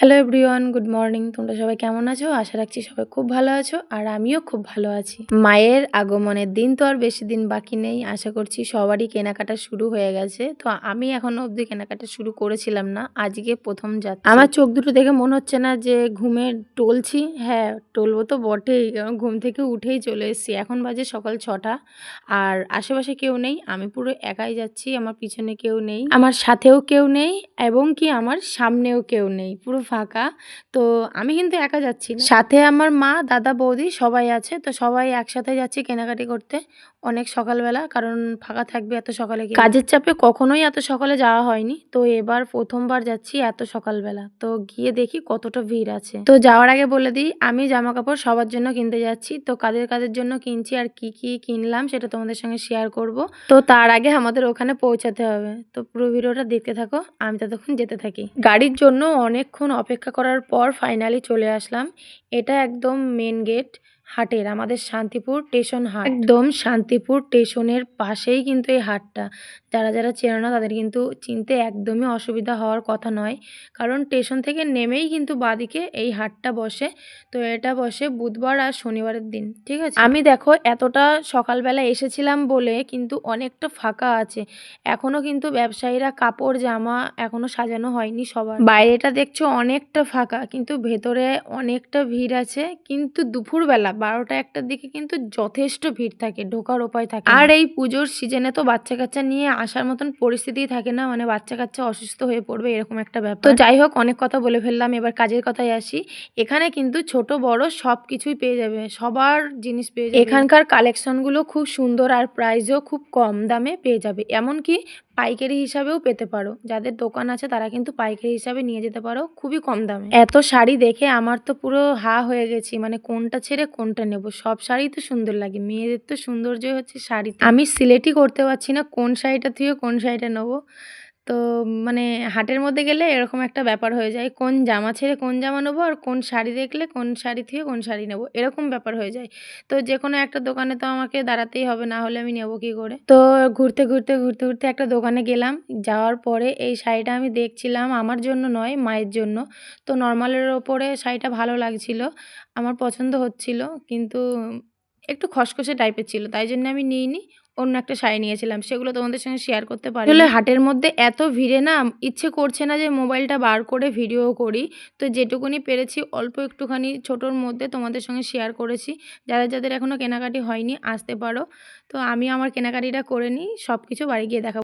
Hello everyone, good morning. তোমরা সবাই কেমন আছো? আশা রাখছি সবাই খুব ভালো আছো, আর আমিও খুব ভালো আছি। মায়ের আগমনের দিন তো আর বেশি দিন বাকি নেই। আশা করছি সবারই কেনাকাটা শুরু হয়ে গেছে। তো আমি এখনো অবধি কেনাকাটা শুরু করেছিলাম না, আজকে প্রথম যাচ্ছি। আমার চোখ দুটো দেখে মনে হচ্ছে না যে ঘুমে টলছি। হ্যাঁ, টলবো তো বটেই, কারণ ঘুম থেকে উঠেই চলে এসেছি। এখন বাজে সকাল 6টা, আর আশেপাশে কেউ নেই। আমি পুরো একাই যাচ্ছি, আমার পিছনে কেউ নেই, আমার সাথেও কেউ নেই, এবং কি আমার সামনেও কেউ নেই, পুরো ফাঁকা। তো আমি কিন্তু একা যাচ্ছি না, সাথে আমার মা, দাদা, বৌদি সবাই আছে। তো সবাই একসাথে যাচ্ছি কেনাকাটি করতে অনেক সকালবেলা, কারণ ফাঁকা থাকবে এত সকালে। কাজের চাপে কখনোই এত সকালে যাওয়া হয়নি, তো এবার প্রথমবার যাচ্ছি এত সকালবেলা। তো গিয়ে দেখি কতটা ভিড় আছে। তো যাওয়ার আগে বলে দিই, আমি জামা কাপড় সবার জন্য কিনতে যাচ্ছি। তো কাদের কাদের জন্য কিনছি আর কি কি কিনলাম সেটা তোমাদের সঙ্গে শেয়ার করব। তো তার আগে আমাদের ওখানে পৌঁছাতে হবে। তো পুরো ভিডিওটা দেখতে থাকো, আমি ততক্ষণ যেতে থাকি। গাড়ির জন্য অনেকক্ষণ অপেক্ষা করার পর ফাইনালি চলে আসলাম। এটা একদম মেন গেট হাটের, আমাদের শান্তিপুর স্টেশন হাট। একদম শান্তিপুর স্টেশনের পাশেই কিন্তু এই হাটটা। যারা যারা চেনো না তাদের কিন্তু চিনতে একদমই অসুবিধা হওয়ার কথা নয়, কারণ স্টেশন থেকে নেমেই কিন্তু বাঁদিকে এই হাটটা বসে। তো এটা বসে বুধবার আর শনিবারের দিন, ঠিক আছে। আমি দেখো এতটা সকালবেলা এসেছিলাম বলে কিন্তু অনেকটা ফাঁকা আছে। এখনো কিন্তু ব্যবসায়ীরা কাপড় জামা এখনো সাজানো হয়নি সবার। বাইরেটা দেখছো অনেকটা ফাঁকা, কিন্তু ভেতরে অনেকটা ভিড় আছে। কিন্তু দুপুরবেলা 12টা-1টার দিকে কিন্তু যথেষ্ট ভিড় থাকে, ঢোকার উপায় থাকে। আর এই পুজোর সিজনে তো বাচ্চা কাচ্চা নিয়ে আসার মতন পরিস্থিতি থাকে না, মানে বাচ্চা কাচ্চা অসুস্থ হয়ে পড়বে এরকম একটা ব্যাপার। তো যাই হোক, অনেক কথা বলে ফেললাম, এবার কাজের কথায় আসি। এখানে কিন্তু ছোট বড় সব কিছুই পেয়ে যাবে, সবার জিনিস পেয়ে যাবে। এখানকার কালেকশনগুলো খুব সুন্দর, আর প্রাইসও খুব কম দামে পেয়ে যাবে। এমনকি পাইকারি হিসাবেও পেতে পারো, যাদের দোকান আছে তারা কিন্তু পাইকারি হিসাবে নিয়ে যেতে পারো খুবই কম দামে। এত শাড়ি দেখে আমার তো পুরো হা হয়ে গেছি, মানে কোনটা ছেড়ে কোনটা নেব। সব শাড়ি তো সুন্দর লাগে, মেয়েদের তো সৌন্দর্য হচ্ছে শাড়িতে। আমি সিলেক্টই করতে পারছি না কোন শাড়িটা থেকে কোন শাড়িটা নেবো। তো মানে হাটের মধ্যে গেলে এরকম একটা ব্যাপার হয়ে যায়, কোন জামা ছেড়ে কোন জামা নেবো, আর কোন শাড়ি দেখলে কোন শাড়ি থেকে কোন শাড়ি নেবো, এরকম ব্যাপার হয়ে যায়। তো যে কোনো একটা দোকানে তো আমাকে দাঁড়াতেই হবে, না হলে আমি নেবো কী করে। তো ঘুরতে ঘুরতে ঘুরতে ঘুরতে একটা দোকানে গেলাম। যাওয়ার পরে এই শাড়িটা আমি দেখছিলাম, আমার জন্য নয়, মায়ের জন্য। তো নর্মালের ওপরে শাড়িটা ভালো লাগছিল, আমার পছন্দ হচ্ছিল, কিন্তু একটু খসখসে টাইপের ছিল, তাই জন্য আমি নিইনি। অন্য একটা শাড়ি নিয়েছিলাম, সেগুলো তোমাদের সঙ্গে শেয়ার করতে পারি। আসলে হাটের মধ্যে এত ভিড়ে না ইচ্ছে করছে না যে মোবাইলটা বার করে ভিডিও করি। তো যেটুকুনি পেরেছি অল্প একটুখানি ছোটোর মধ্যে তোমাদের সঙ্গে শেয়ার করেছি। যাদের যাদের এখনও কেনাকাটি হয়নি আসতে পারো। তো আমি আমার কেনাকাটিটা করে নিই, সব কিছু বাড়ি গিয়ে দেখাবো।